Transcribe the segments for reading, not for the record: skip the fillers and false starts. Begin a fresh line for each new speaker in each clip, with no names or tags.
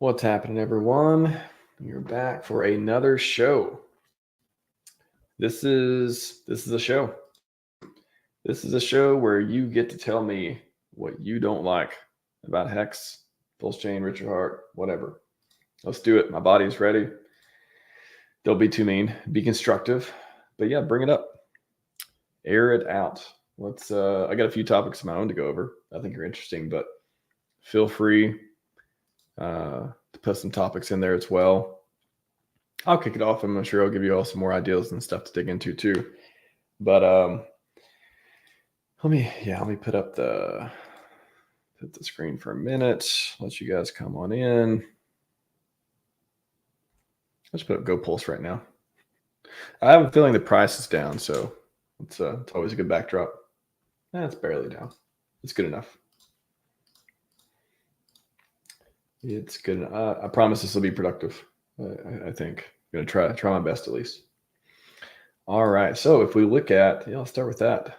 What's happening, everyone? You're back for another show. This is a show. This is a show where you get to tell me what you don't like about Hex, PulseChain, Richard Hart, whatever. Let's do it. My body's ready. Don't be too mean. Be constructive. But yeah, bring it up. Air it out. Let's. I got a few topics of my own to go over. I think are interesting, but feel free to put some topics in there as well. I'll kick it off. I'm sure I'll give you all some more ideas and stuff to dig into too. But let me put up the screen for a minute. Let you guys come on in. Let's put up Go Pulse right now. I have a feeling the price is down, so it's always a good backdrop. It's barely down. It's good enough. It's good. I promise this will be productive. I think I'm gonna try my best at least. All right. So if we look at, I'll start with that.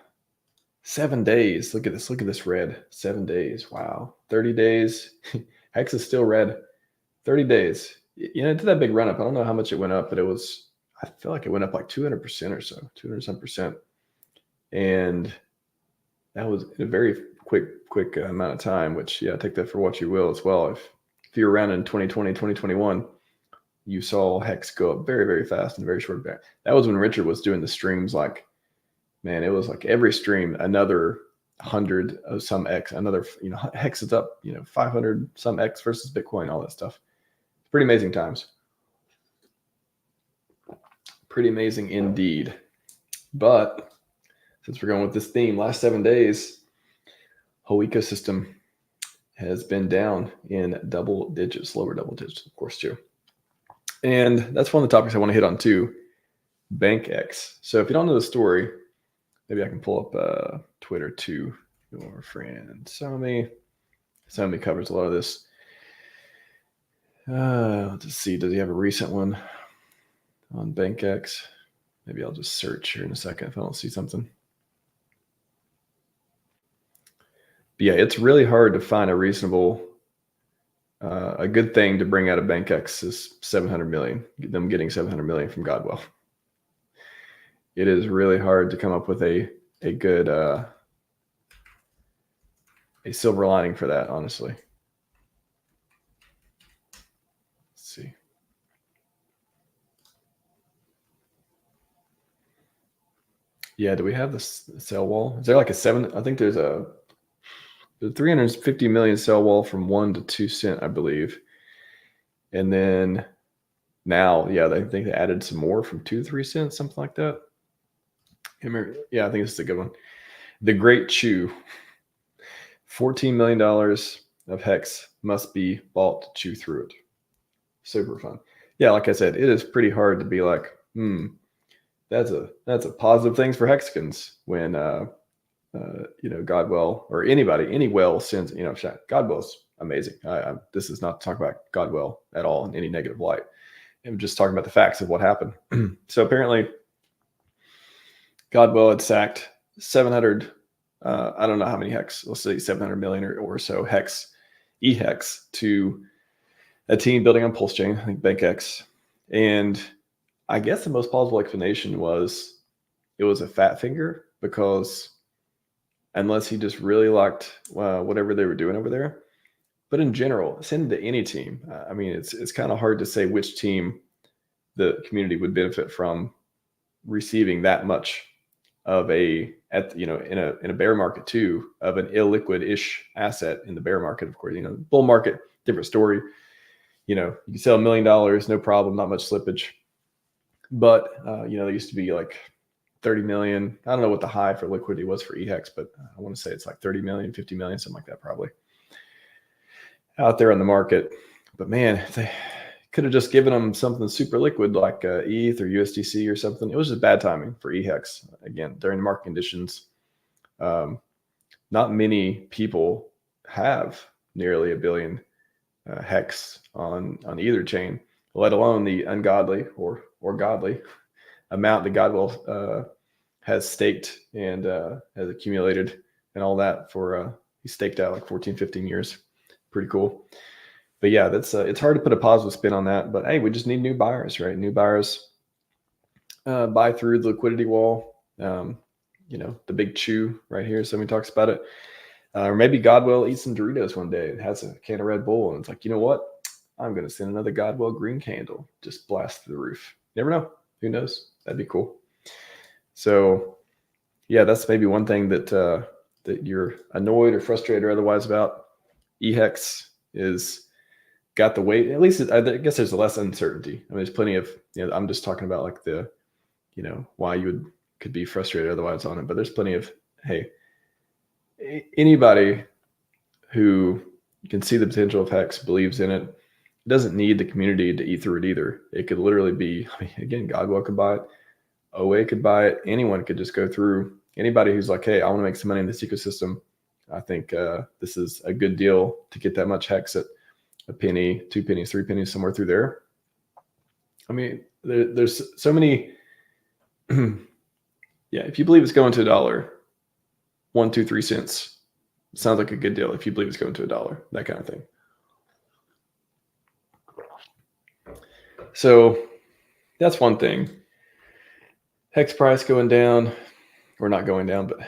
7 days. Look at this. Look at this red. 7 days. Wow. 30 days. Hex is still red. 30 days. It did that big run up. I don't know how much it went up, but I feel like it went up like 200% or so, 200%. And that was in a very quick amount of time, which, take that for what you will as well. If you're around in 2020, 2021, you saw Hex go up very, very fast in a very short back. That was when Richard was doing the streams. Like, man, it was like every stream, another 100 of some X, another, Hex is up, 500 some X versus Bitcoin, all that stuff. Pretty amazing times. Pretty amazing indeed. But since we're going with this theme, last 7 days, whole ecosystem has been down in double digits, lower double digits, of course, too. And that's one of the topics I want to hit on too, BankX. So if you don't know the story, maybe I can pull up Twitter too. Your friend Somi covers a lot of this. Let's just see, does he have a recent one on BankX? Maybe I'll just search here in a second if I don't see something. But yeah, it's really hard to find a reasonable, a good thing to bring out of BankX is 700 million, them getting 700 million from Godwell. It is really hard to come up with a good, a silver lining for that, honestly. Let's see. Yeah, do we have the sell wall? Is there like a 7? I think there's a 350 million sell wall from 1 to 2 cent, I believe. And then now, I think they added some more from 2 to 3 cents, something like that. Yeah, I think this is a good one. The Great Chew. $14 million of Hex must be bought to chew through it. Super fun. Yeah, like I said, it is pretty hard to be like, that's a positive thing for Hexicans when Godwell or anybody, any well sends, Godwell's amazing. This is not to talk about Godwell at all in any negative light. I'm just talking about the facts of what happened. So apparently Godwell had sacked 700, I don't know how many Hex, let's say 700 million or so Hex, EHEX to a team building on PulseChain, I think BankX. And I guess the most plausible explanation was it was a fat finger, because unless he just really liked whatever they were doing over there. But in general, send it to any team. I mean, it's kind of hard to say which team the community would benefit from receiving that much of in a bear market too, of an illiquid-ish asset in the bear market. Of course, bull market, different story. You can sell $1 million, no problem, not much slippage. But there used to be like 30 million. I don't know what the high for liquidity was for EHEX, but I want to say it's like 30 million, 50 million, something like that, probably out there on the market. But man, they could have just given them something super liquid like ETH or USDC or something. It was just bad timing for EHEX. Again, during the market conditions, not many people have nearly 1 billion Hex on either chain, let alone the ungodly or godly amount that Godwell has staked and has accumulated and all that for he staked out like 14, 15 years. Pretty cool. but yeah, that's it's hard to put a positive spin on that. But hey, we just need new buyers, right? New buyers buy through the liquidity wall. The big chew right here. Somebody talks about it. Or maybe Godwell eats some Doritos one day and has a can of Red Bull, and it's like, you know what? I'm going to send another Godwell green candle, just blast through the roof. Never know. Who knows? That'd be cool. So, yeah, that's maybe one thing that that you're annoyed or frustrated or otherwise about. HEX is got the weight. At least I guess there's less uncertainty. I mean, there's plenty of. I'm just talking about like the, why you could be frustrated otherwise on it. But there's plenty of, hey, anybody who can see the potential of HEX, believes in it, doesn't need the community to eat through it either. It could literally be, again, Godwell could buy it, OA could buy it, anyone could just go through. Anybody who's like, hey, I want to make some money in this ecosystem, I think this is a good deal to get that much HEX at a penny, 2 pennies, 3 pennies, somewhere through there. I mean, there's so many. Yeah, if you believe it's going to $1, 1, 2, 3 cents, sounds like a good deal. If you believe it's going to $1, that kind of thing. So that's one thing. HEX price going down, or not going down, but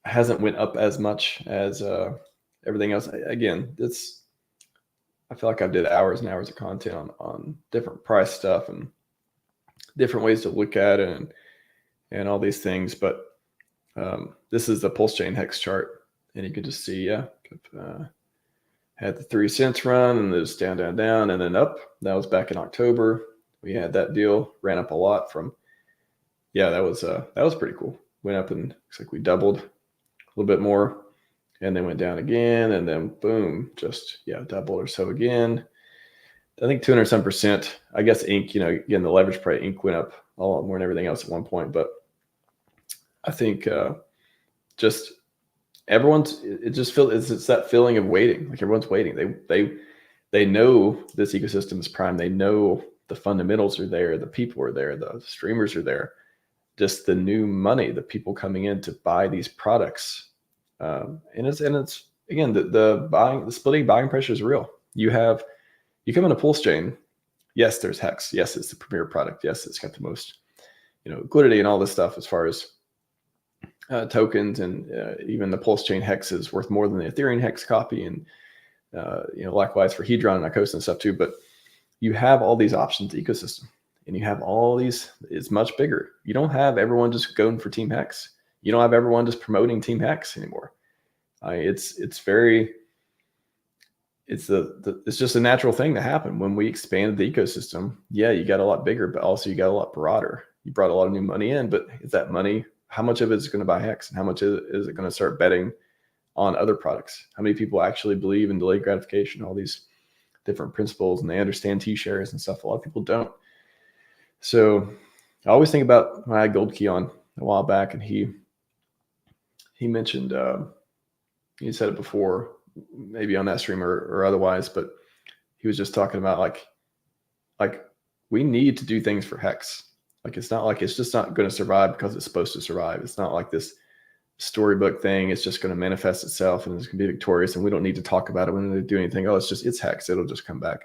hasn't went up as much as everything else. Again, I feel like I did hours and hours of content on different price stuff and different ways to look at it and all these things. But this is the PulseChain HEX chart, and you can just see, had the 3 cents run, and it's down, down, down, and then up. That was back in October. We had that deal, ran up a lot from. Yeah, that was pretty cool. Went up and looks like we doubled a little bit more, and then went down again, and then boom, just doubled or so again. I think 200 some percent. I guess ink, again, the leverage price ink went up a lot more than everything else at one point, but I think just everyone's. It just feels it's that feeling of waiting. Like everyone's waiting. They know this ecosystem is prime. They know the fundamentals are there. The people are there. The streamers are there. Just the new money, the people coming in to buy these products, and it's again the splitting buying pressure is real. You come into PulseChain. Yes, there's HEX. Yes, it's the premier product. Yes, it's got the most liquidity and all this stuff as far as tokens, and even the PulseChain HEX is worth more than the Ethereum HEX copy, and likewise for Hedron and Icosa and stuff too. But you have all these options ecosystem, and you have all these. It's much bigger. You don't have everyone just going for Team HEX. You don't have everyone just promoting Team HEX anymore. It's just a natural thing to happen when we expanded the ecosystem. Yeah, you got a lot bigger, but also you got a lot broader. You brought a lot of new money in, but is that money? How much of it is going to buy HEX, and how much is it going to start betting on other products? How many people actually believe in delayed gratification, all these different principles, and they understand T-shares and stuff? A lot of people don't. So I always think about when I had Gold Key on a while back, and he mentioned, he said it before, maybe on that stream or otherwise, but he was just talking about like we need to do things for HEX. Like it's not like it's just not going to survive because it's supposed to survive. It's not like this storybook thing. It's just going to manifest itself and it's going to be victorious, and we don't need to talk about it. We don't need to do anything. Oh, it's HEX. It'll just come back.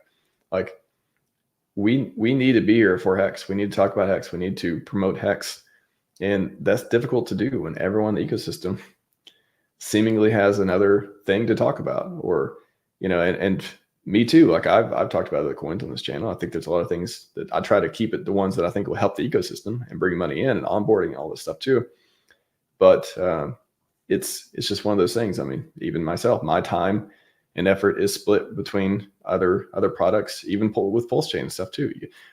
Like we need to be here for HEX. We need to talk about HEX. We need to promote HEX, and that's difficult to do when everyone in the ecosystem seemingly has another thing to talk about, or and me too. Like I've talked about other coins on this channel. I think there's a lot of things that I try to keep it the ones that I think will help the ecosystem and bring money in and onboarding and all this stuff too. But it's just one of those things. I mean, even myself, my time and effort is split between other products, even with PulseChain and stuff too.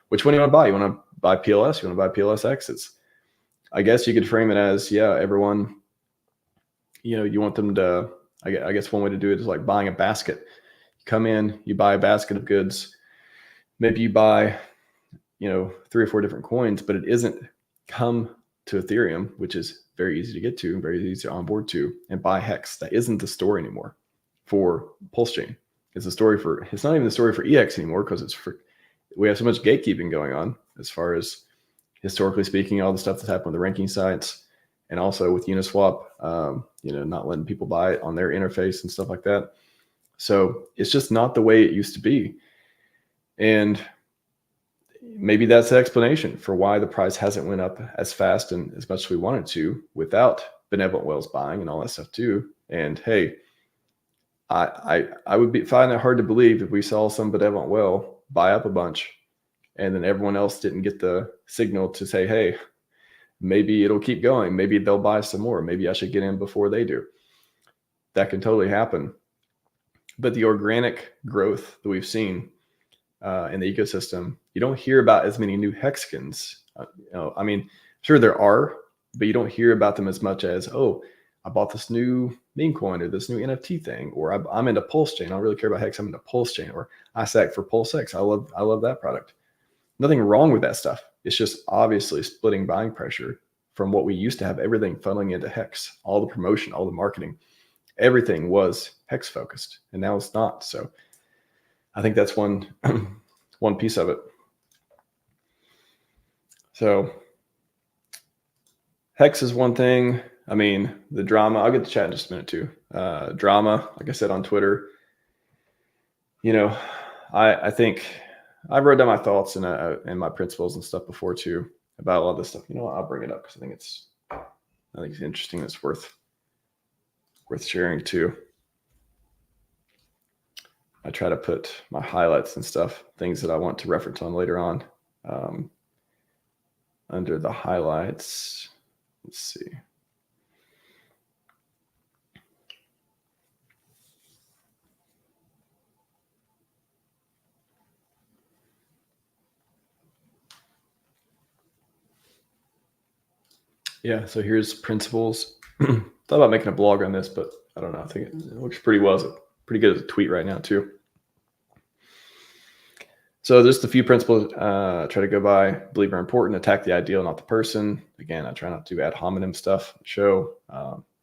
Which one do you want to buy? You want to buy PLS? You want to buy PLSX? I guess you could frame it as, everyone, you want them to, I guess one way to do it is like buying a basket. You come in, you buy a basket of goods. Maybe you buy, 3 or 4 different coins, but it isn't come to Ethereum, which is very easy to get to, very easy to onboard to, and buy HEX. That isn't the story anymore for PulseChain. It's not even the story for EX anymore, because we have so much gatekeeping going on as far as historically speaking, all the stuff that's happened with the ranking sites, and also with Uniswap, not letting people buy it on their interface and stuff like that. So it's just not the way it used to be. And maybe that's the explanation for why the price hasn't went up as fast and as much as we wanted to without benevolent whales buying and all that stuff too. And hey, I would find it hard to believe if we saw some benevolent whale buy up a bunch and then everyone else didn't get the signal to say, hey, maybe it'll keep going. Maybe they'll buy some more. Maybe I should get in before they do. That can totally happen. But the organic growth that we've seen in the ecosystem, you don't hear about as many new hexkins. I mean, sure there are, but you don't hear about them as much as, oh, I bought this new meme coin or this new NFT thing, or I'm into PulseChain. I don't really care about Hex. I'm into PulseChain, or I sat for PulseX. I love that product. Nothing wrong with that stuff. It's just obviously splitting buying pressure from what we used to have everything funneling into Hex. All the promotion, all the marketing, everything was Hex focused, and now it's not. So I think that's one piece of it. So Hex is one thing. I mean, the drama, I'll get to chat in just a minute too. Drama, like I said on Twitter, I think I wrote down my thoughts and my principles and stuff before too about a lot of this stuff. I'll bring it up because I think it's interesting. It's worth sharing too. I try to put my highlights and stuff, things that I want to reference on later on, under the highlights. Let's see. Yeah, so here's principles. Thought about making a blog on this, but I don't know. I think it looks pretty well. It's pretty good as a tweet right now too. So just a few principles try to go by. Believe are important. Attack the ideal, not the person. Again, I try not to do ad hominem stuff. Show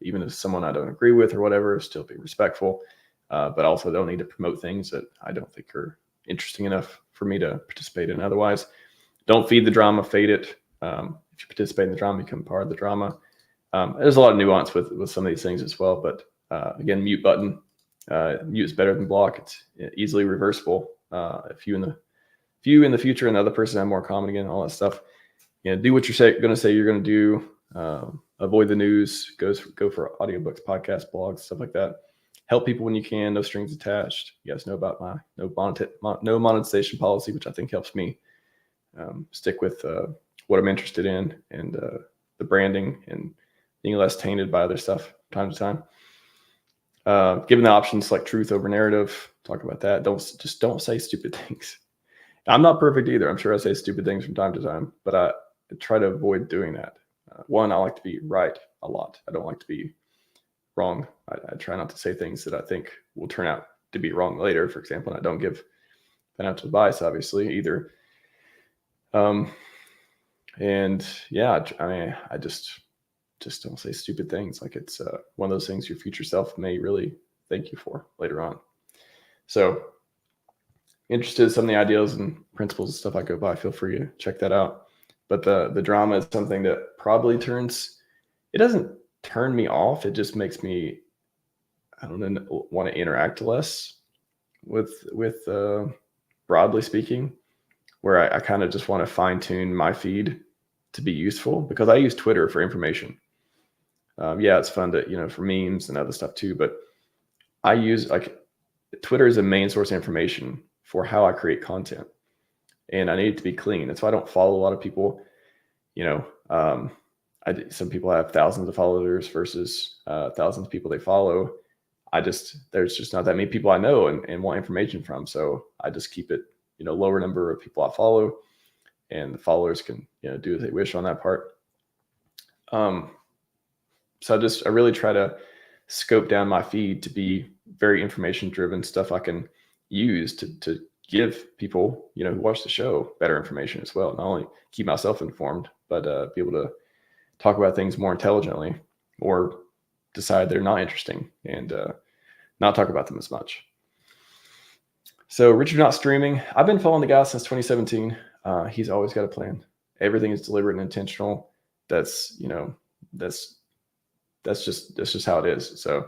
even if someone I don't agree with or whatever, still be respectful. But also don't need to promote things that I don't think are interesting enough for me to participate in. Otherwise, don't feed the drama, fade it. If you participate in the drama, become part of the drama. There's a lot of nuance with some of these things as well. But again, mute button. Mute is better than block. It's easily reversible. If you in the future and the other person have more common again, all that stuff. Do what you're going to say you're going to do. Avoid the news. Go for audiobooks, podcasts, blogs, stuff like that. Help people when you can. No strings attached. You guys know about my no monetization policy, which I think helps me stick with what I'm interested in and the branding and being less tainted by other stuff from time to time. Given the option, select truth over narrative. Talk about that. Don't say stupid things. I'm not perfect either. I'm sure I say stupid things from time to time, but I try to avoid doing that. One, I like to be right a lot. I don't like to be wrong. I try not to say things that I think will turn out to be wrong later. For example, and I don't give financial advice, obviously, either. And yeah, I mean, I just don't say stupid things. Like it's one of those things your future self may really thank you for later on. So interested in some of the ideals and principles and stuff I go by, feel free to check that out. But the drama is something that probably it doesn't turn me off. It just makes me, I don't know, want to interact less with broadly speaking, where I kind of just want to fine tune my feed to be useful, because I use Twitter for information. Yeah, it's fun to, for memes and other stuff too, but I use Twitter is a main source of information for how I create content, and I need it to be clean. That's why I don't follow a lot of people. Some people have thousands of followers versus thousands of people they follow. There's just not that many people I know and want information from. So I just keep it, lower number of people I follow, and the followers can, do as they wish on that part. So I really try to scope down my feed to be very information driven stuff I can use to give people, who watch the show better information as well. Not only keep myself informed, but be able to talk about things more intelligently, or decide they're not interesting and not talk about them as much. So Richard not streaming. I've been following the guy since 2017. He's always got a plan. Everything is deliberate and intentional. That's just how it is. So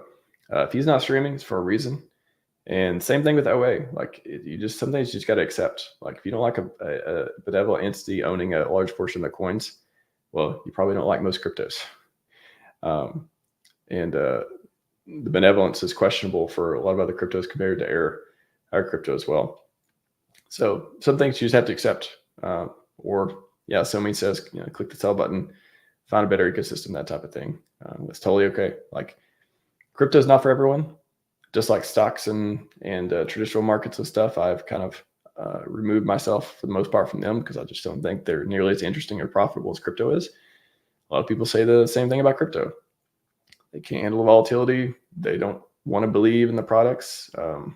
if he's not streaming, it's for a reason. And same thing with OA. Like you just, some things you just got to accept. Like if you don't like a benevolent entity owning a large portion of the coins, well, you probably don't like most cryptos. And the benevolence is questionable for a lot of other cryptos compared to our crypto as well. So some things you just have to accept. Or yeah, somebody says, click the sell button, find a better ecosystem, that type of thing. That's totally okay. Like crypto is not for everyone. Just like stocks and traditional markets and stuff, I've kind of removed myself for the most part from them because I just don't think they're nearly as interesting or profitable as crypto is. A lot of people say the same thing about crypto. They can't handle the volatility. They don't want to believe in the products, and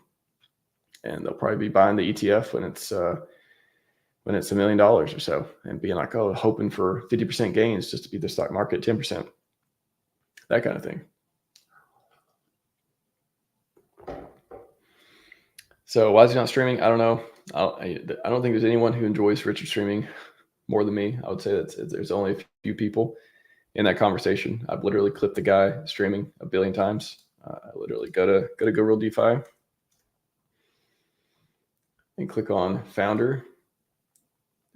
they'll probably be buying the ETF when it's $1 million or so, and being like, oh, hoping for 50% gains just to beat the stock market 10%, that kind of thing. So why is he not streaming? I don't know. I don't think there's anyone who enjoys Richard streaming more than me. I would say that there's only a few people in that conversation. I've literally clipped the guy streaming a billion times. I literally go to Go Real DeFi and click on founder,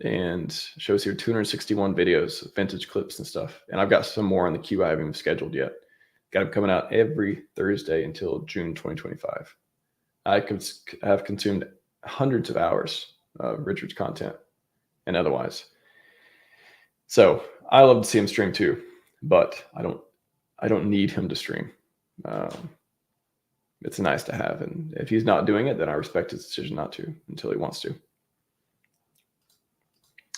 and shows here 261 videos, vintage clips and stuff. And I've got some more on the queue I haven't even scheduled yet. Got them coming out every Thursday until June 2025. I have consumed hundreds of hours of Richard's content and otherwise. So I love to see him stream too, but I don't need him to stream. It's nice to have, and if he's not doing it, then I respect his decision not to until he wants to.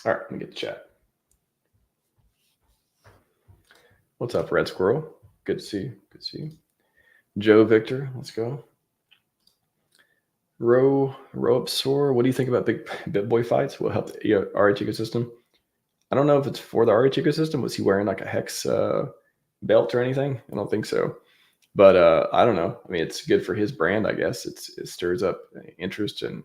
All right, let me get the chat. What's up, Red Squirrel? Good to see you. Good to see you. Joe Victor, let's go. Roapsor, what do you think about big Bitboy fights? Will help the RH ecosystem? I don't know if it's for the RH ecosystem. Was he wearing like a HEX belt or anything? I don't think so. But I don't know. I mean, it's good for his brand, I guess. It stirs up interest, and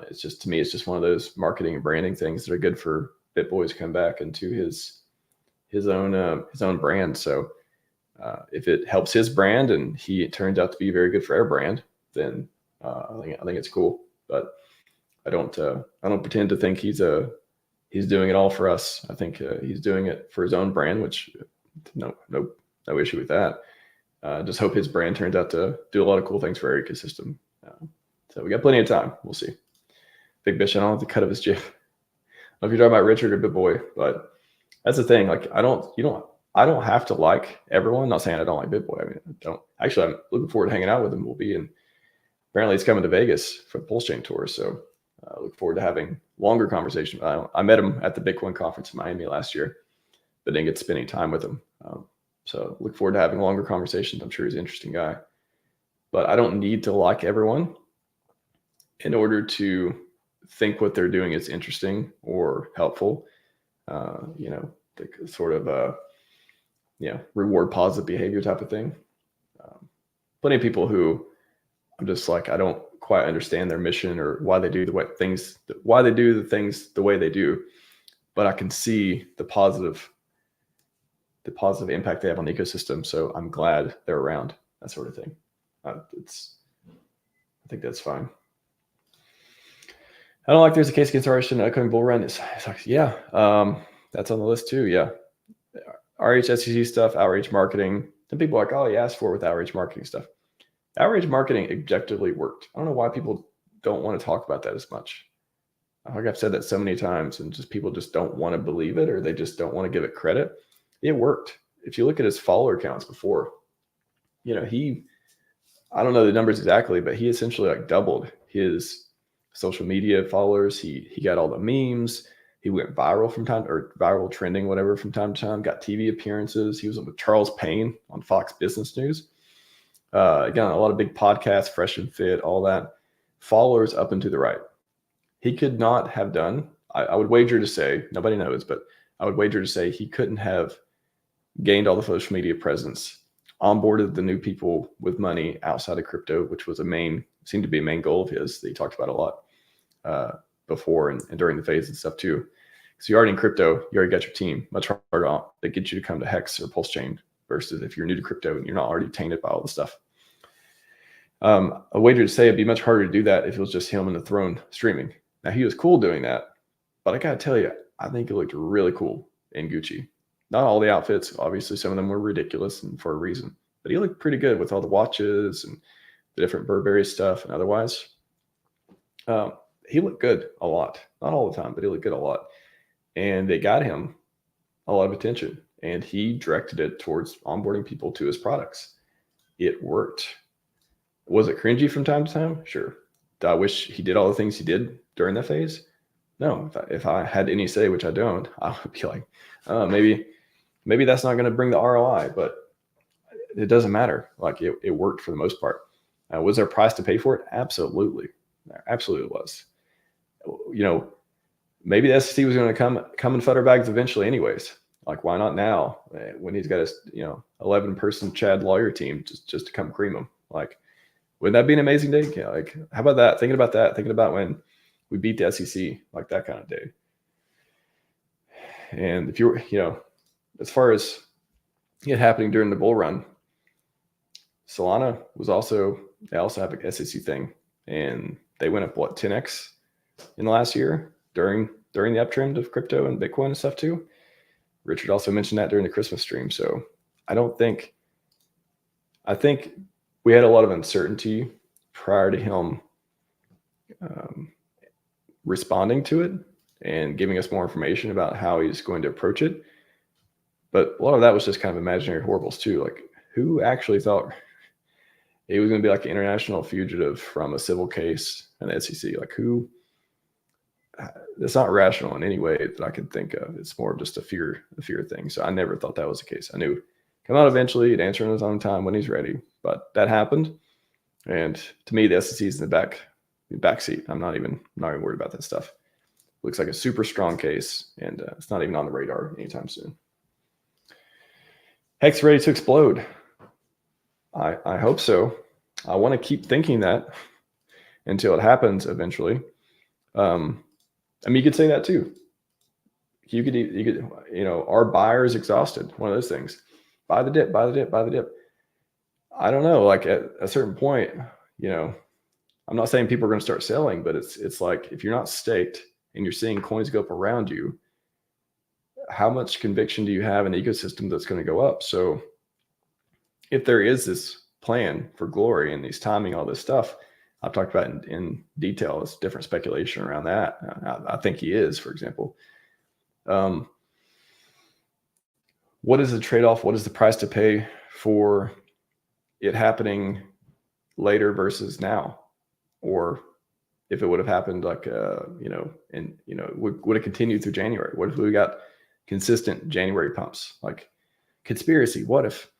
it's just, to me, it's just one of those marketing and branding things that are good for Bitboy to come back into his own brand. So if it helps his brand and it turns out to be very good for our brand, then I think it's cool. But I don't pretend to think he's doing it all for us. I think he's doing it for his own brand, which no issue with that. Just hope his brand turns out to do a lot of cool things for our ecosystem. So we got plenty of time. We'll see. Big Bish, I don't have to cut up his gif. I don't know if you're talking about Richard or Bitboy, but that's the thing. Like I don't have to like everyone. I'm not saying I don't like Bitboy. I mean, I don't. Actually, I'm looking forward to hanging out with him. Apparently he's coming to Vegas for the PulseChain tour. So I look forward to having longer conversations. I met him at the Bitcoin conference in Miami last year, but didn't get to spend any time with him. So look forward to having longer conversations. I'm sure he's an interesting guy, but I don't need to like everyone in order to think what they're doing is interesting or helpful. The sort of, reward positive behavior type of thing. Plenty of people who I'm just like, I don't quite understand their mission or why they do the things the way they do, but I can see the positive impact they have on the ecosystem. So I'm glad they're around, that sort of thing. I think that's fine. I don't like there's a case against RH in an upcoming bull run. It's like, yeah, that's on the list too. Yeah. RH SEC stuff, outreach marketing. Some people are like, oh, you asked for it with outreach marketing stuff. Outreach marketing objectively worked. I don't know why people don't want to talk about that as much. I think I've said that so many times, and just people just don't want to believe it, or they just don't want to give it credit. It worked. If you look at his follower counts before, I don't know the numbers exactly, but he essentially like doubled his social media followers. He got all the memes. He went viral viral trending, whatever, from time to time, got TV appearances. He was with Charles Payne on Fox Business News. Again, a lot of big podcasts, Fresh and Fit, all that. Followers up and to the right. He could not have done, I would wager to say, nobody knows, but I would wager to say he couldn't have gained all the social media presence, onboarded the new people with money outside of crypto, which was seemed to be a main goal of his that he talked about a lot before and during the phase and stuff too. So you're already in crypto, you already got your team. Much harder to get you to come to HEX or PulseChain versus if you're new to crypto and you're not already tainted by all the stuff. A wager to say it'd be much harder to do that if it was just him in the throne streaming. Now, he was cool doing that, but I gotta tell you, I think it looked really cool in Gucci. Not all the outfits, obviously, some of them were ridiculous and for a reason, but he looked pretty good with all the watches and the different Burberry stuff and otherwise. He looked good a lot, not all the time, but he looked good a lot. And they got him a lot of attention, and he directed it towards onboarding people to his products. It worked. Was it cringy from time to time? Sure. Do I wish he did all the things he did during that phase? No. If I had any say, which I don't, I would be like, maybe that's not going to bring the ROI, but it doesn't matter. Like it worked for the most part. Was there a price to pay for it? Absolutely. There absolutely was. Maybe the SEC was going to come and futter bags eventually anyways. Like, why not now when he's got his 11-person Chad lawyer team just to come cream him? Like, wouldn't that be an amazing day? Yeah, like, how about that? Thinking about when we beat the SEC, like that kind of day. And if you're, as far as it happening during the bull run, Solana they also have an SEC thing, and they went up 10x in the last year during the uptrend of crypto and Bitcoin and stuff too. Richard also mentioned that during the Christmas stream. So I think we had a lot of uncertainty prior to him responding to it and giving us more information about how he's going to approach it. But a lot of that was just kind of imaginary horribles too. Like, who actually thought he was going to be like an international fugitive from a civil case and the SEC? Like, who? It's not rational in any way that I can think of. It's more of just a fear thing. So I never thought that was the case. I knew come out eventually, he'd answer in his own time when he's ready. But that happened. And to me, the SEC is in the back seat. I'm not even worried about that stuff. Looks like a super strong case, and it's not even on the radar anytime soon. HEX ready to explode. I hope so. I want to keep thinking that until it happens eventually. You could say that too. You could, our buyer is exhausted. One of those things. Buy the dip. I don't know. Like at a certain point, I'm not saying people are going to start selling, but it's like if you're not staked and you're seeing coins go up around you, how much conviction do you have in the ecosystem that's going to go up? So if there is this plan for glory and these timing, all this stuff I've talked about in detail, there's different speculation around that. I think he is, for example. What is the trade-off? What is the price to pay for it happening later versus now? Or if it would have happened like, would it continue through January? What if we got consistent January pumps? Like conspiracy, what if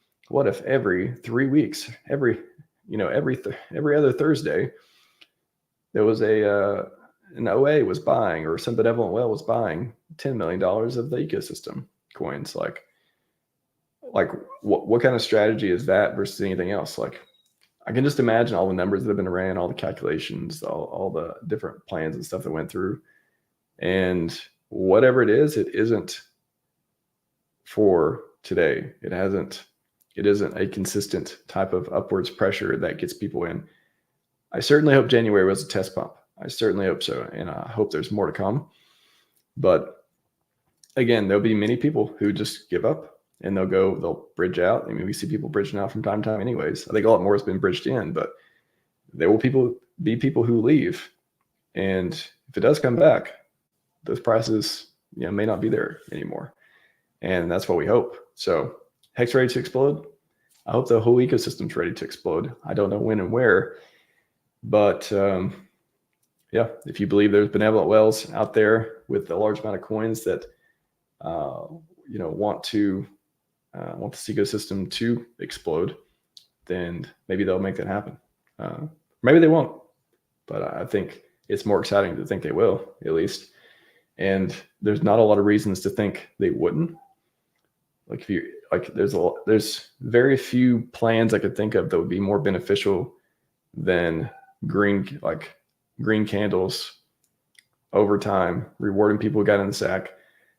every 3 weeks, every other Thursday, there was an OA was buying, or some benevolent whale was buying $10 million of the ecosystem coins. Like what kind of strategy is that versus anything else? Like, I can just imagine all the numbers that have been ran, all the calculations, all the different plans and stuff that went through. And whatever it isn't for today. It isn't a consistent type of upwards pressure that gets people in. I certainly hope January was a test pump. I certainly hope so. And I hope there's more to come. But again, there'll be many people who just give up and they'll bridge out. I mean, we see people bridging out from time to time anyways. I think a lot more has been bridged in, but there will be people who leave. And if it does come back, those prices, may not be there anymore. And that's what we hope. So HEX ready to explode? I hope the whole ecosystem's ready to explode. I don't know when and where, but if you believe there's benevolent whales out there with a large amount of coins that want this ecosystem to explode, then maybe they'll make that happen. Maybe they won't, but I think it's more exciting to think they will, at least. And there's not a lot of reasons to think they wouldn't. There's very few plans I could think of that would be more beneficial than green candles over time, rewarding people who got in the sack.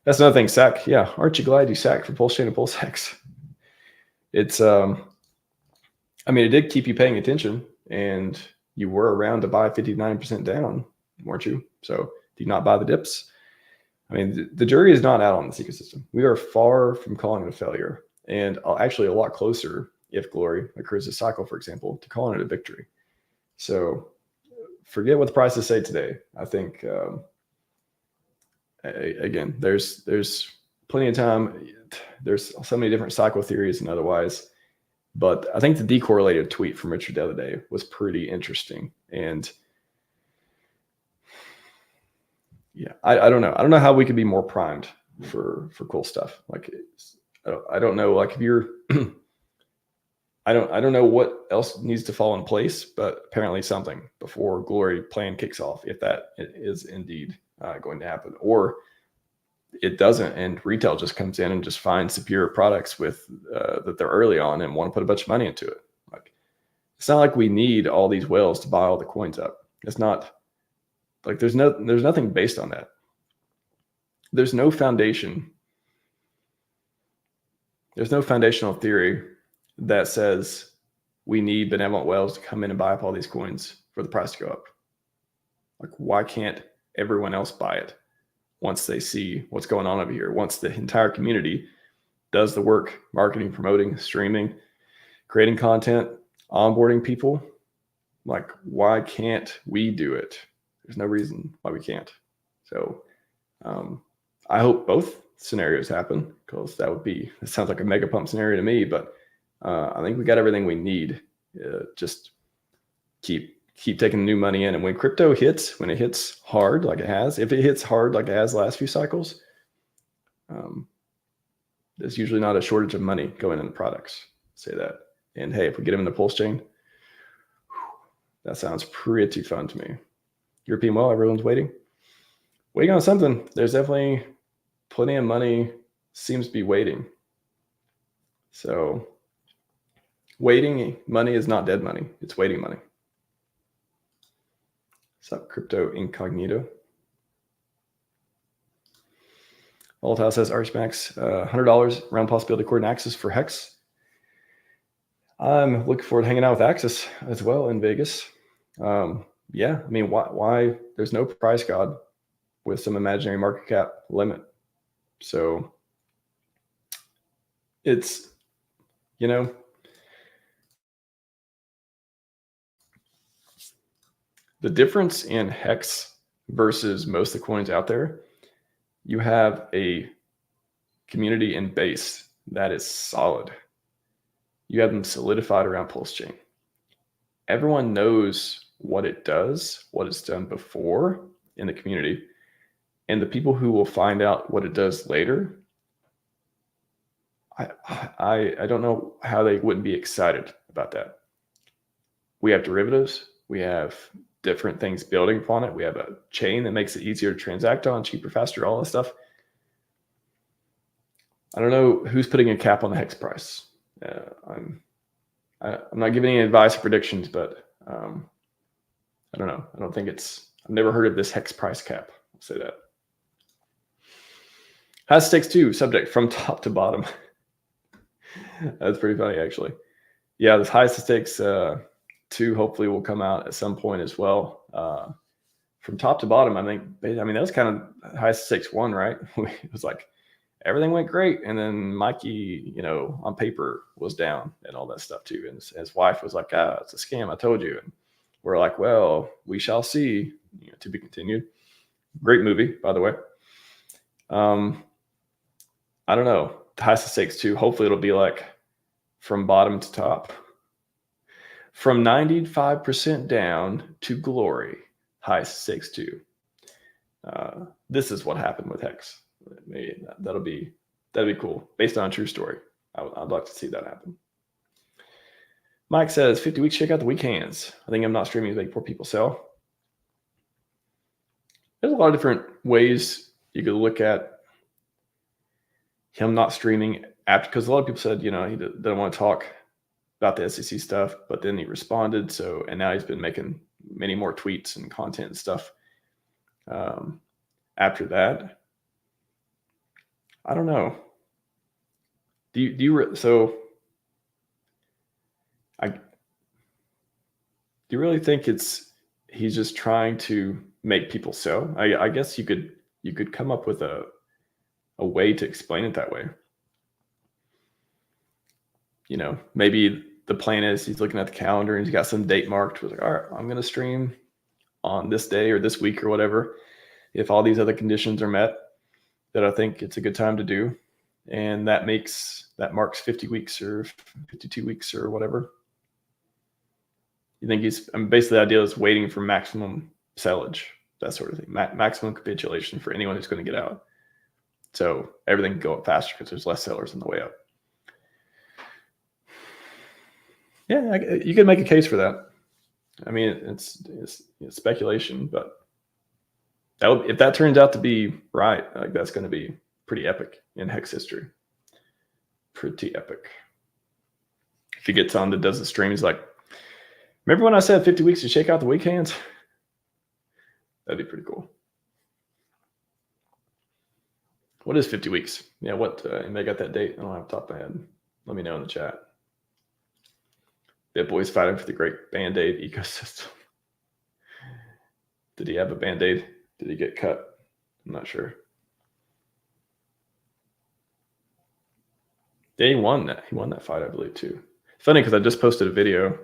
That's another thing. Sack. Yeah. Aren't you glad you sacked for PulseChain and PulseX? It's, it did keep you paying attention. and you were around to buy 59% down, weren't you? So do you not buy the dips? I mean, the jury is not out on this ecosystem. We are far from calling it a failure, and actually a lot closer, if glory occurs this cycle, for example, to calling it a victory. So forget what the prices say today. I think, again, there's plenty of time. There's so many different cycle theories and otherwise. But I think the decorrelated tweet from Richard the other day was pretty interesting. And yeah, I don't know. I don't know how we could be more primed for cool stuff. Like, I don't know. Like if you're, I don't know what else needs to fall in place, but apparently something before Glory plan kicks off, if that is indeed going to happen, or it doesn't, and retail just comes in and just finds superior products with that they're early on and want to put a bunch of money into it. Like, it's not like we need all these whales to buy all the coins up. It's not like there's nothing based on that. There's no foundation. There's no foundational theory that says we need benevolent whales to come in and buy up all these coins for the price to go up. Like, why can't everyone else buy it once they see what's going on over here? Once the entire community does the work, marketing, promoting, streaming, creating content, onboarding people, like, why can't we do it? There's no reason why we can't. So I hope both scenarios happen, because it sounds like a mega pump scenario to me, but I think we got everything we need. Just keep taking new money in. And when crypto hits, when it hits hard like it has, if it hits hard like it has the last few cycles, there's usually not a shortage of money going into products. Say that. And hey, if we get them in the PulseChain, that sounds pretty fun to me. European well, everyone's waiting on something. There's definitely plenty of money seems to be waiting. So waiting money is not dead money. It's waiting money. What's up, Crypto Incognito? Volatile says RHMax, $100 round possibility coordinate access for HEX. I'm looking forward to hanging out with Axis as well in Vegas. Yeah, I mean, why there's no price god with some imaginary market cap limit. So it's, the difference in HEX versus most of the coins out there, you have a community and base that is solid. You have them solidified around PulseChain. Everyone knows what it does, what it's done before in the community. And the people who will find out what it does later, I don't know how they wouldn't be excited about that. We have derivatives. We have different things building upon it. We have a chain that makes it easier to transact on, cheaper, faster, all that stuff. I don't know who's putting a cap on the HEX price. I'm not giving any advice or predictions, but I don't know. I've never heard of this HEX price cap. I'll say that. Has stakes too, subject from top to bottom. That's pretty funny, actually. Yeah, this highest stakes 2 hopefully will come out at some point as well. From top to bottom, I mean that was kind of highest stakes 1, right? It was like everything went great, and then Mikey, on paper was down and all that stuff too. And his wife was like, it's a scam, I told you. And we're like, well, we shall see. To be continued. Great movie, by the way. I don't know. The highest stakes 2. Hopefully it'll be like from bottom to top. From 95% down to glory. Highest stakes 2. This is what happened with HEX. Maybe that'd be cool. Based on a true story. I'd like to see that happen. Mike says 50 weeks, check out the weak hands. I think I'm not streaming to make poor people sell. There's a lot of different ways you could look at him not streaming after, because a lot of people said, he doesn't want to talk about the SEC stuff, but then he responded. So, and now he's been making many more tweets and content and stuff. After that, I don't know. So you really think he's just trying to make people sell? I guess you could come up with a way to explain it that way. You know, maybe the plan is he's looking at the calendar and he's got some date marked. Was like, all right, I'm going to stream on this day or this week or whatever. If all these other conditions are met, that I think it's a good time to do. And that marks 50 weeks or 52 weeks or whatever. You think basically the idea is waiting for maximum sellage, that sort of thing, maximum capitulation for anyone who's going to get out. So everything can go up faster because there's less sellers on the way up. Yeah, you could make a case for that. I mean, it's speculation, but if that turns out to be right, like that's going to be pretty epic in HEX history. Pretty epic. If he gets on that does the stream, he's like, remember when I said 50 weeks to shake out the weak hands? That'd be pretty cool. What is 50 weeks? Yeah, what? Anybody got that date? I don't have it top of my head. Let me know in the chat. Bitboy's fighting for the great Band-Aid ecosystem. Did he have a Band-Aid? Did he get cut? I'm not sure. Yeah, he won that. He won that fight, I believe, too. It's funny because I just posted a video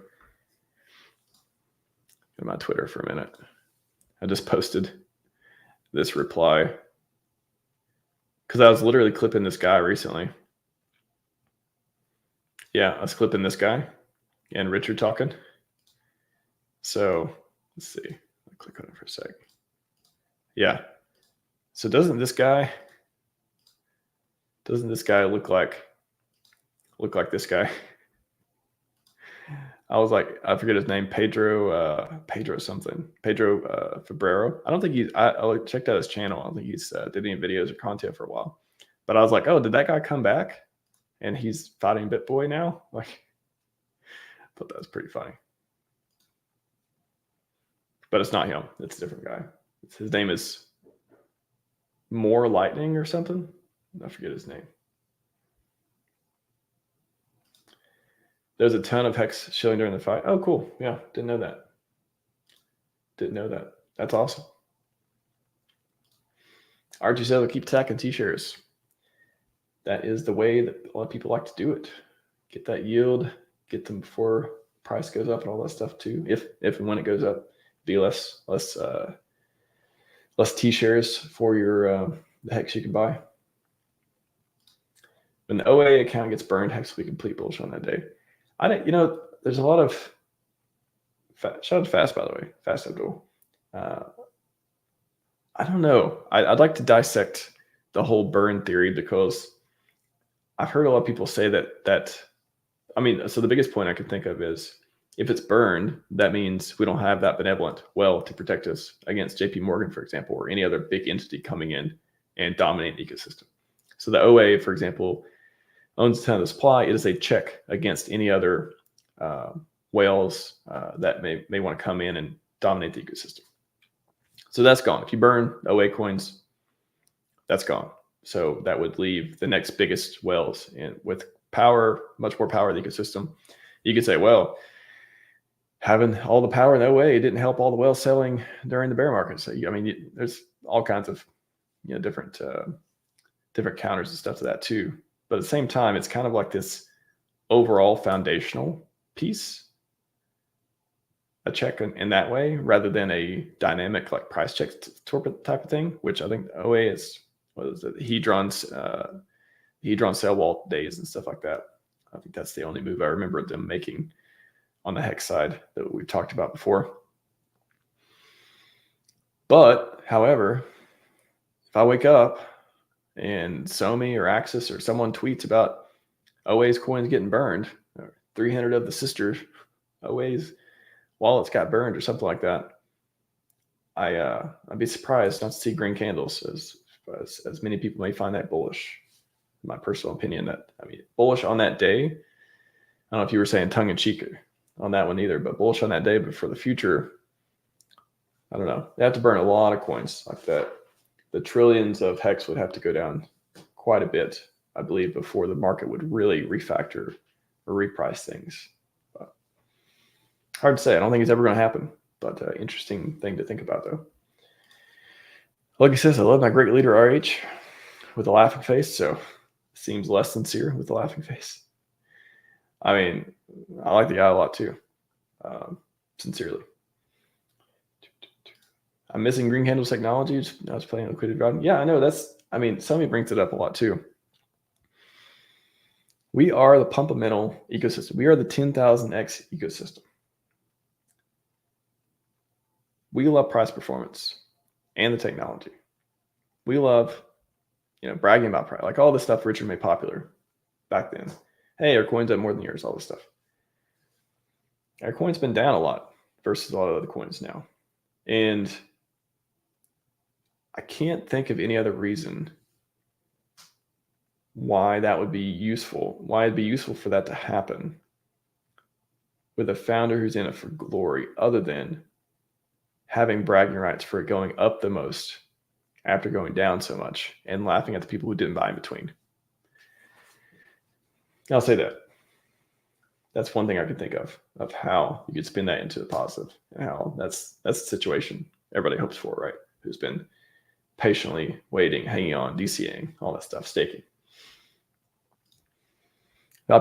in my Twitter for a minute. I just posted this reply because I was literally clipping this guy recently. Yeah, I was clipping this guy and Richard talking. So let's see. I'll click on it for a sec. Yeah. So doesn't this guy look like this guy? I was like, I forget his name, Pedro something. Pedro Febrero. I don't think I checked out his channel. I don't think he's did any videos or content for a while. But I was like, oh, did that guy come back? And he's fighting Bitboy now? Like, I thought that was pretty funny. But it's not him. It's a different guy. His name is More Lightning or something. I forget his name. There's a ton of HEX showing during the fight. Oh, cool. Yeah, didn't know that. That's awesome. RG says, I'll keep attacking T-shares. That is the way that a lot of people like to do it. Get that yield, get them before price goes up and all that stuff too. If and when it goes up, be less T-shares for your the HEX you can buy. When the OA account gets burned, HEX will be complete bullish on that day. There's a lot of shout out to Fast, by the way, Fast Abdul. I don't know. I'd like to dissect the whole burn theory because I've heard a lot of people say that. I mean, so the biggest point I can think of is if it's burned, that means we don't have that benevolent well to protect us against JP Morgan, for example, or any other big entity coming in and dominating the ecosystem. So the OA, for example, owns a ton of the supply. It is a check against any other whales that may want to come in and dominate the ecosystem. So that's gone. If you burn OA coins, that's gone. So that would leave the next biggest whales with power, much more power in the ecosystem. You could say, well, having all the power in OA didn't help all the whales selling during the bear market. So I mean, there's all kinds of different counters and stuff to that too. But at the same time, it's kind of like this overall foundational piece, a check in that way, rather than a dynamic like price check type of thing, which I think OA is, what is it, Hedron sell wall days and stuff like that. I think that's the only move I remember them making on the HEX side that we've talked about before. But, however, if I wake up and Somi or Axis or someone tweets about OA's coins getting burned, 300 of the sister OA's wallets got burned or something like that, I'd be surprised not to see green candles, as many people may find that bullish. In my personal opinion, bullish on that day. I don't know if you were saying tongue in cheek on that one either, but bullish on that day. But for the future, I don't know. They have to burn a lot of coins like that. The trillions of HEX would have to go down quite a bit, I believe, before the market would really refactor or reprice things. But Hard to say. I don't think it's ever going to happen, but interesting thing to think about, though. Like he says, I love my great leader, RH, with a laughing face, so seems less sincere with the laughing face. I mean, I like the guy a lot, too, sincerely. I'm missing green candles technology. I was playing liquidity drawdown. Yeah, I know. Somebody brings it up a lot, too. We are the pumpamental ecosystem. We are the 10,000x ecosystem. We love price performance and the technology. We love, bragging about price, like all the stuff Richard made popular back then. Hey, our coin's up more than yours, all this stuff. Our coin's been down a lot versus a lot of other coins now. And I can't think of any other reason why that would be useful, why it'd be useful for that to happen with a founder who's in it for glory, other than having bragging rights for it going up the most after going down so much and laughing at the people who didn't buy in between. I'll say that. That's one thing I can think of how you could spin that into a positive, and how that's the situation everybody hopes for, right? Who's been patiently waiting, hanging on, DCAing, all that stuff, staking.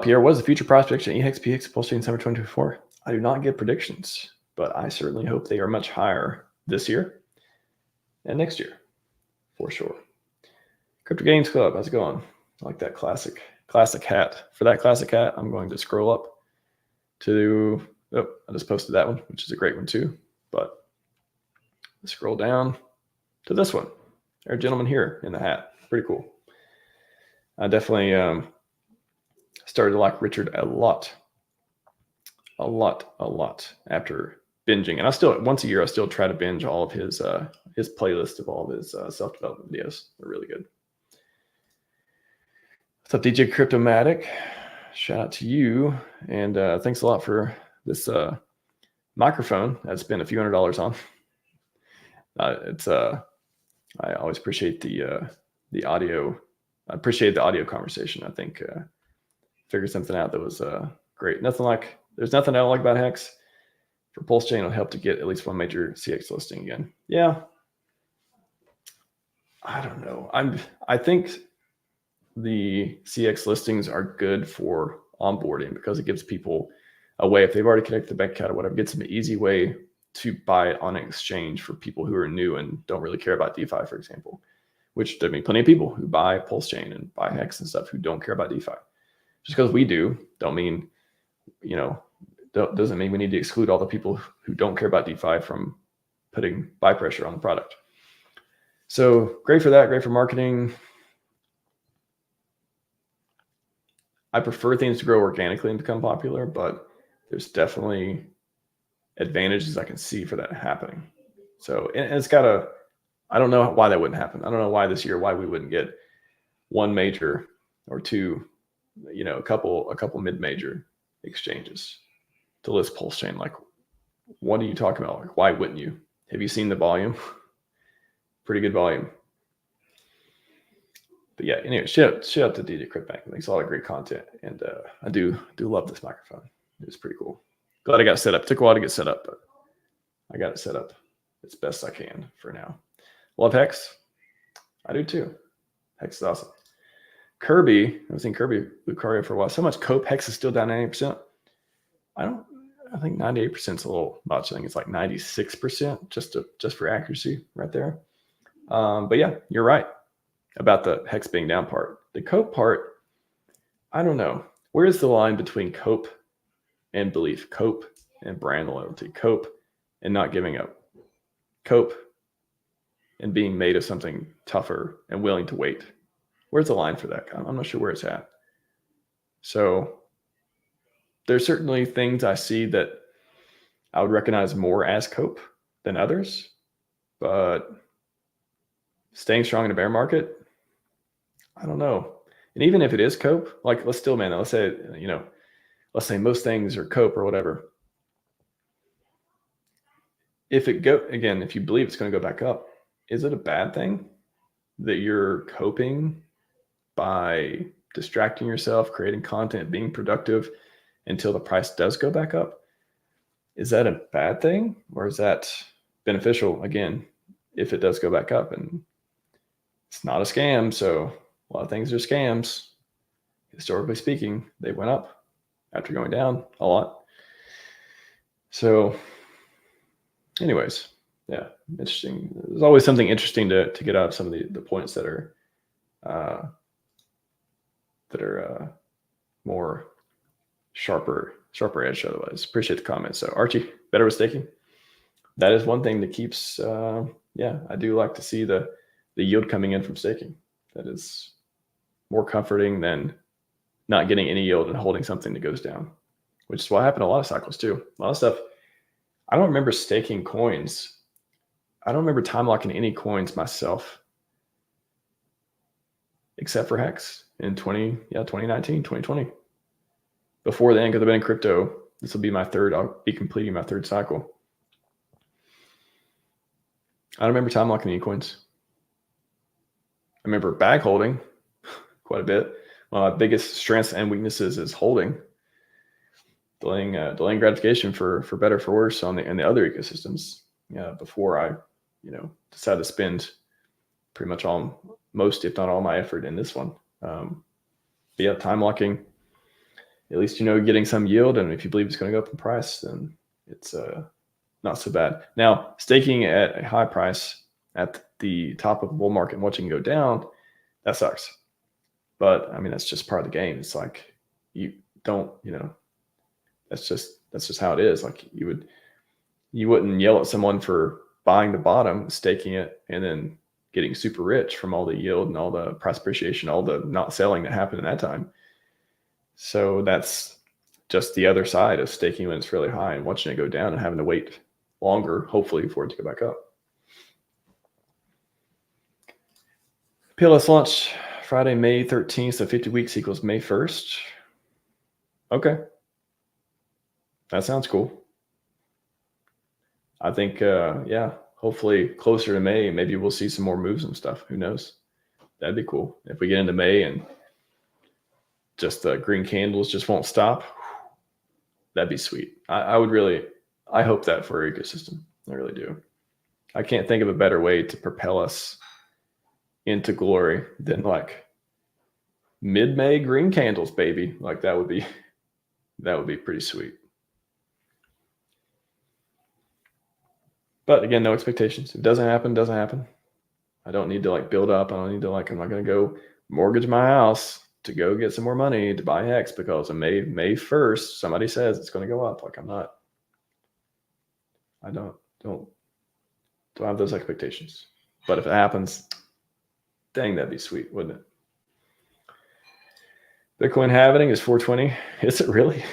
Pierre, what is the future price prediction? HEX, PX, PulseChain, summer 2024. I do not give predictions, but I certainly hope they are much higher this year and next year, for sure. Crypto Games Club, how's it going? I like that classic hat. For that classic hat, I'm going to scroll up to, I just posted that one, which is a great one too. But let's scroll down to this one. Our gentleman here in the hat. Pretty cool. I definitely started to like Richard a lot after binging. And I still, once a year, I still try to binge all of his playlist of all of his self-development videos. They're really good. What's up, DJ Cryptomatic? Shout out to you. And thanks a lot for this microphone I spent a few $100s on. I always appreciate the audio. I appreciate the audio conversation. I think figured something out that was great. There's nothing I don't like about HEX. For PulseChain, it'll help to get at least one major CX listing again. Yeah. I don't know. I think the CX listings are good for onboarding because it gives people a way, if they've already connected the bank account or whatever, gets them an easy way to buy it on an exchange for people who are new and don't really care about DeFi, for example, which there'd be plenty of people who buy PulseChain and buy HEX and stuff who don't care about DeFi. Just because we do, doesn't mean we need to exclude all the people who don't care about DeFi from putting buy pressure on the product. So great for that, great for marketing. I prefer things to grow organically and become popular, but there's definitely advantages I can see for that happening. So, and it's I don't know why that wouldn't happen. I don't know why this year, why we wouldn't get one major or two, a couple mid-major exchanges to list PulseChain. Like, what are you talking about? Like, why wouldn't you? Have you seen the volume? Pretty good volume. But yeah, anyway, shout out to DJ CryptBank. It makes a lot of great content, and I do love this microphone. It's pretty cool. Glad I got set up. Took a while to get set up, but I got it set up as best I can for now. Love HEX. I do too. HEX is awesome. Kirby, I've seen Kirby Lucario for a while. So much COPE. HEX is still down 90%. I think 98% is a little much. I think it's like 96% just for accuracy right there. But yeah, you're right about the HEX being down part. The COPE part, I don't know. Where is the line between COPE and belief? COPE and brand loyalty? COPE and not giving up? COPE and being made of something tougher and willing to wait? Where's the line for that? I'm not sure where it's at. So there's certainly things I see that I would recognize more as COPE than others, but staying strong in a bear market, I don't know. And even if it is COPE, like let's say most things are COPE or whatever. If you believe it's going to go back up, is it a bad thing that you're coping by distracting yourself, creating content, being productive until the price does go back up? Is that a bad thing, or is that beneficial again if it does go back up? And it's not a scam, so a lot of things are scams. Historically speaking, they went up after going down a lot. So anyways, yeah, interesting. There's always something interesting to get out of some of the points that are more sharper edge otherwise. Appreciate the comments. So Archie, better with staking. That is one thing that keeps I do like to see the yield coming in from staking. That is more comforting than not getting any yield and holding something that goes down, which is what happened a lot of cycles too. A lot of stuff. I don't remember staking coins. I don't remember time locking any coins myself, except for HEX in 2019, 2020. Before then, because I've been in crypto, this will be I'll be completing my third cycle. I don't remember time locking any coins. I remember bag holding quite a bit. My biggest strengths and weaknesses is holding, delaying gratification for better for worse in the other ecosystems. Before I, decided to spend pretty much most, if not all, my effort in this one. But time locking. At least getting some yield, and if you believe it's going to go up in price, then it's not so bad. Now, staking at a high price at the top of the bull market and watching it go down, that sucks. But I mean, that's just part of the game. It's like you don't, that's just how it is. Like you wouldn't yell at someone for buying the bottom, staking it, and then getting super rich from all the yield and all the price appreciation, all the not selling that happened in that time. So that's just the other side of staking when it's really high and watching it go down and having to wait longer, hopefully, for it to go back up. PLS launch Friday, May 13th. So 50 weeks equals May 1st. Okay. That sounds cool. I think, hopefully closer to May, maybe we'll see some more moves and stuff. Who knows? That'd be cool. If we get into May and just the green candles just won't stop, that'd be sweet. I hope that for our ecosystem. I really do. I can't think of a better way to propel us into glory than like mid-May green candles, baby. Like that would be pretty sweet. But again, no expectations. If it doesn't happen, doesn't happen. I don't need to build up. I don't need to I'm not going to go mortgage my house to go get some more money to buy HEX because on May 1st, somebody says it's going to go up. I don't have those expectations. But if it happens, dang, that'd be sweet, wouldn't it? Bitcoin halving is 420. Is it really?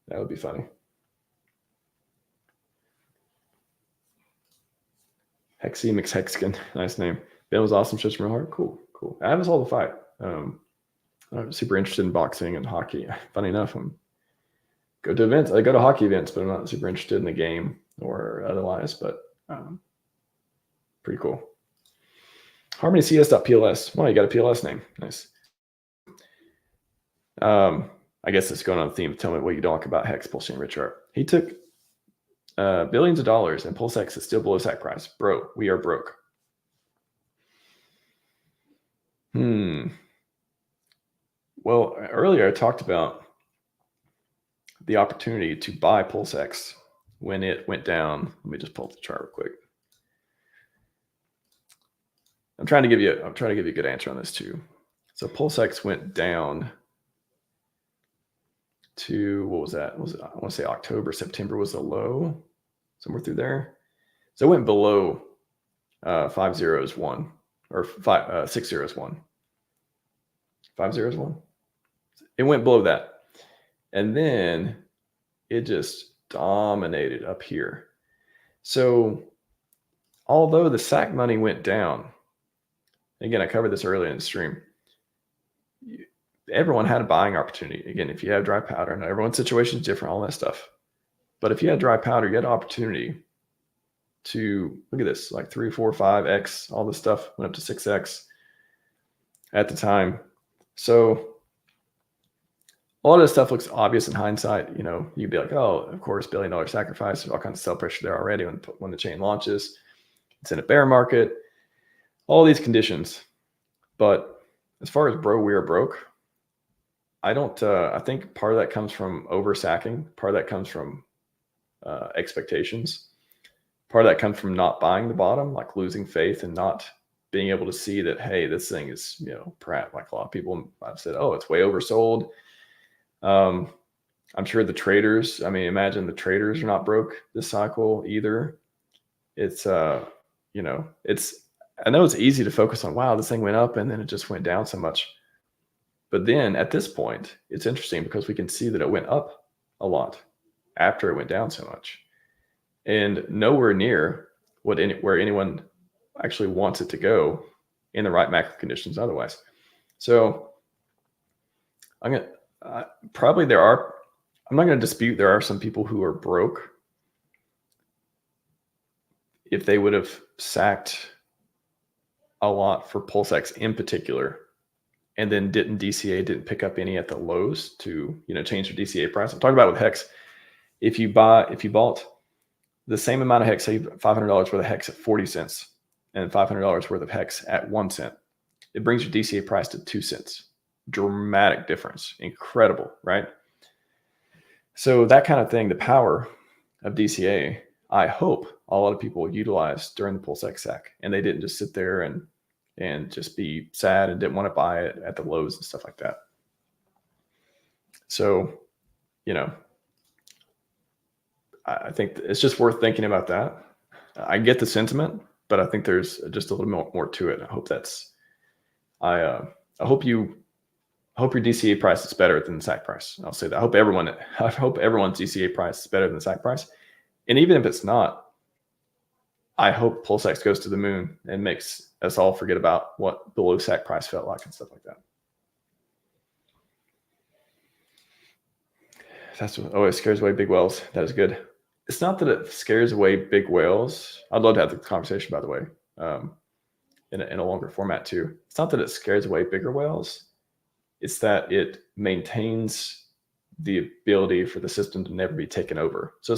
That would be funny. HEXy Hexkin, nice name. Ben was awesome. Just from my heart. Cool. I have us all to fight. I'm super interested in boxing and hockey. Funny enough, I go to events. I go to hockey events, but I'm not super interested in the game or otherwise. But pretty cool. HarmonyCS.pls. Well, you got a PLS name. Nice. I guess it's going on the theme of tell me what you don't like about HEX, PulseChain, Richard. He took billions of dollars, and PulseX is still below sack price. Bro, we are broke. Well, earlier I talked about the opportunity to buy PulseX when it went down. Let me just pull up the chart real quick. I'm trying to give you a good answer on this too. So PulseX went down to, what was that? I want to say October, September was the low, somewhere through there. So it went below 501 or 601. 501. It went below that. And then it just dominated up here. So although the SAC money went down, again, I covered this earlier in the stream, everyone had a buying opportunity. Again, if you have dry powder, and everyone's situation is different, all that stuff. But if you had dry powder, you had an opportunity to, look at this, 3, 4, 5x, all this stuff went up to 6x at the time. So a lot of this stuff looks obvious in hindsight. You know, you'd be like, oh, of course, $1 billion sacrifice. There's all kinds of sell pressure there already when the chain launches. It's in a bear market, all these conditions. But as far as bro, we are broke, I don't, I think part of that comes from oversacking. Part of that comes from expectations. Part of that comes from not buying the bottom, like losing faith and not being able to see that, hey, this thing is, you know, perhaps like a lot of people have said, oh, it's way oversold. I'm sure the traders, I mean, imagine the traders are not broke this cycle either. It's, you know, I know it's easy to focus on, wow, this thing went up and then it just went down so much. But then at this point, it's interesting because we can see that it went up a lot after it went down so much, and nowhere near where anyone actually wants it to go in the right macro conditions otherwise. So I'm not going to dispute there are some people who are broke. If they would have sacked a lot for PulseX in particular, and then didn't pick up any at the lows to, you know, change their DCA price. I'm talking about with HEX. If you bought the same amount of HEX, say $500 worth of HEX at 40 cents and $500 worth of HEX at 1 cent, it brings your DCA price to 2 cents. Dramatic difference. Incredible, right? So that kind of thing, the power of DCA, I hope a lot of people utilized during the PulseX sack, and they didn't just sit there and just be sad and didn't want to buy it at the lows and stuff like that. So, you know, I think it's just worth thinking about that. I get the sentiment, but I think there's just a little more to it. I hope I hope your DCA price is better than the SAC price. I'll say that. I hope everyone's DCA price is better than the SAC price. And even if it's not, I hope PulseX goes to the moon and makes us all forget about what the low SAC price felt like and stuff like that. That's what always scares away big whales. That is good. It's not that it scares away big whales. I'd love to have the conversation, by the way, in a longer format too. It's not that it scares away bigger whales. It's that it maintains the ability for the system to never be taken over. So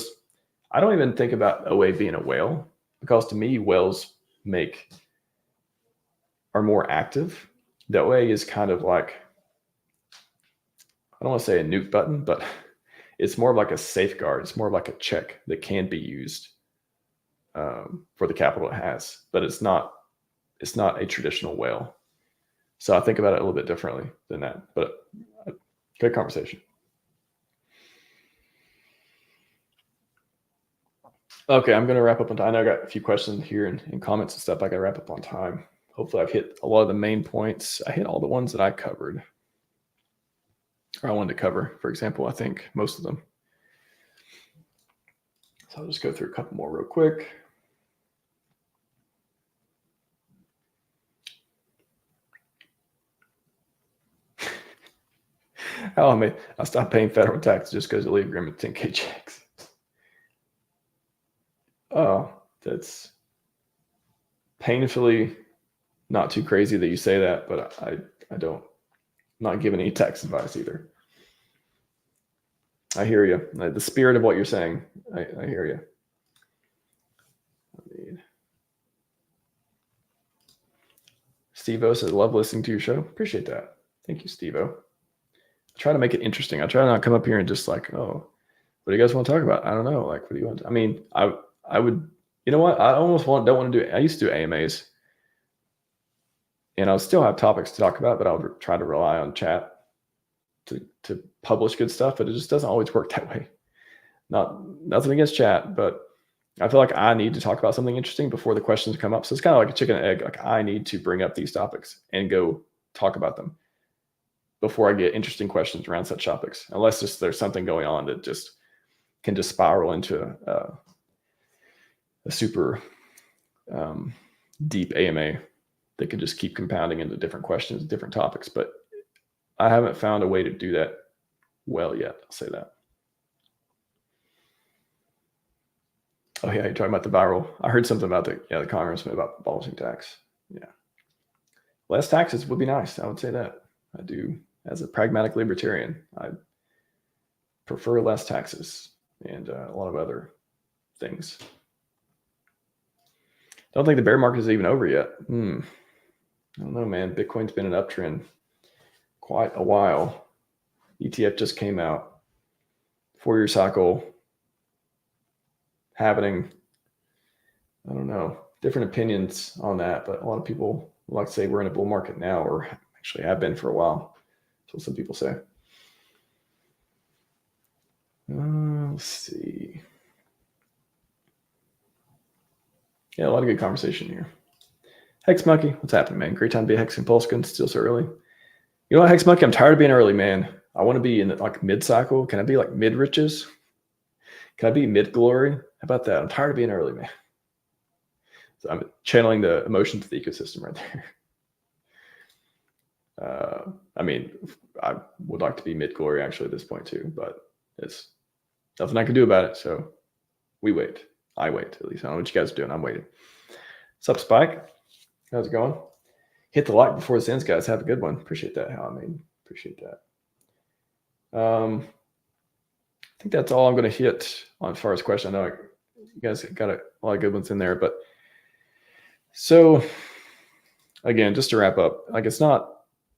I don't even think about OA being a whale, because to me, whales are more active. The OA is kind of like, I don't want to say a nuke button, but it's more of like a safeguard. It's more of like a check that can be used for the capital it has, but it's not a traditional whale. So I think about it a little bit differently than that, but good conversation. Okay, I'm going to wrap up on time. I know I got a few questions here and comments and stuff. I got to wrap up on time. Hopefully I've hit a lot of the main points. I hit all the ones that I covered, or I wanted to cover, for example. I think most of them. So I'll just go through a couple more real quick. Oh, I stopped paying federal tax just because of the leave agreement 10K checks. Oh, that's painfully not too crazy that you say that, but I'm not giving any tax advice either. I hear you. The spirit of what you're saying, I hear you. Steve-O says, love listening to your show. Appreciate that. Thank you, Steve-O. I try to make it interesting. I try to not come up here and just like, oh, what do you guys want to talk about? I don't know. Like, what do you want? I mean, I would, you know what? I almost don't want to do, I used to do AMAs. And I'll still have topics to talk about, but I'll try to rely on chat to publish good stuff, but it just doesn't always work that way. Nothing against chat, but I feel like I need to talk about something interesting before the questions come up. So it's kind of like a chicken and egg. Like, I need to bring up these topics and go talk about them before I get interesting questions around such topics, unless there's something going on that just can just spiral into a super deep AMA that could just keep compounding into different questions, different topics. But I haven't found a way to do that well yet. I'll say that. Oh yeah, you're talking about the viral. I heard something about the congressman about abolishing tax. Yeah, less taxes would be nice. I would say that. I do, as a pragmatic libertarian. prefer less taxes and a lot of other things. Don't think the bear market is even over yet. I don't know, man. Bitcoin's been an uptrend quite a while. ETF just came out. 4-year cycle happening. I don't know. Different opinions on that, but a lot of people like to say we're in a bull market now, or actually have been for a while. That's what some people say. Let's see. Yeah, a lot of good conversation here. Hex Monkey, what's happening, man? Great time to be a Hex and PulseChain, still so early. You know what, Hex Monkey? I'm tired of being early, man. I want to be in like mid-cycle. Can I be like mid-riches? Can I be mid-glory? How about that? I'm tired of being early, man. So I'm channeling the emotions of the ecosystem right there. I mean, I would like to be mid-glory actually at this point too, but it's nothing I can do about it. So we wait. I wait, at least. I don't know what you guys are doing. I'm waiting. What's up, Spike? How's it going? Hit the like before this ends, guys. Have a good one. Appreciate that, How I mean. Appreciate that. I think that's all I'm going to hit on as far as question. I know you guys got a lot of good ones in there, but so again, just to wrap up, like it's not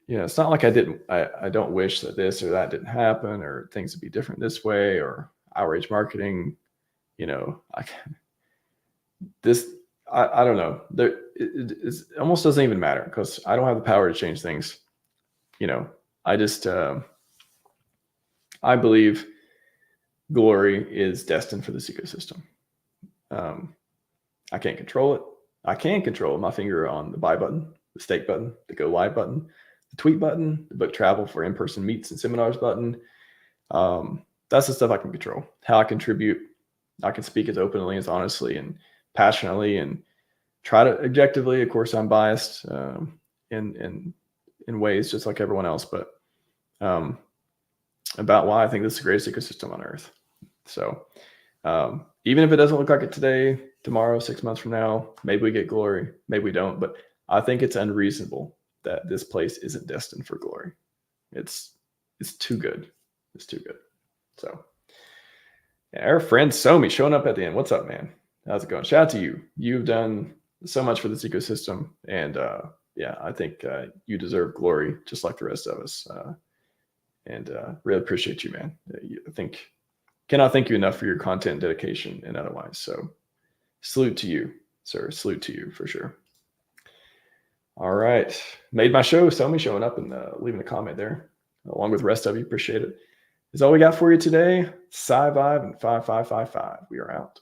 like I don't wish that this or that didn't happen or things would be different this way or outrage marketing, I don't know. It almost doesn't even matter because I don't have the power to change things. I just, I believe glory is destined for this ecosystem. I can't control it. I can control my finger on the buy button, the stake button, the go live button, the tweet button, the book travel for in-person meets and seminars button. That's the stuff I can control. How I contribute, I can speak as openly, as honestly, and passionately, and try to objectively. Of course, I'm biased in ways just like everyone else, but about why I think this is the greatest ecosystem on earth. So even if it doesn't look like it today, tomorrow, 6 months from now, maybe we get glory, maybe we don't. But I think it's unreasonable that this place isn't destined for glory. It's too good. It's too good. So yeah, our friend Somi showing up at the end. What's up, man? How's it going? Shout out to you. You've done so much for this ecosystem. And yeah, I think you deserve glory just like the rest of us. And really appreciate you, man. Cannot thank you enough for your content, dedication, and otherwise. So salute to you, sir. Salute to you for sure. All right. Made my show. Somi showing up and leaving a comment there along with the rest of you. Appreciate it. Is all we got for you today. Scivive and 5555. We are out.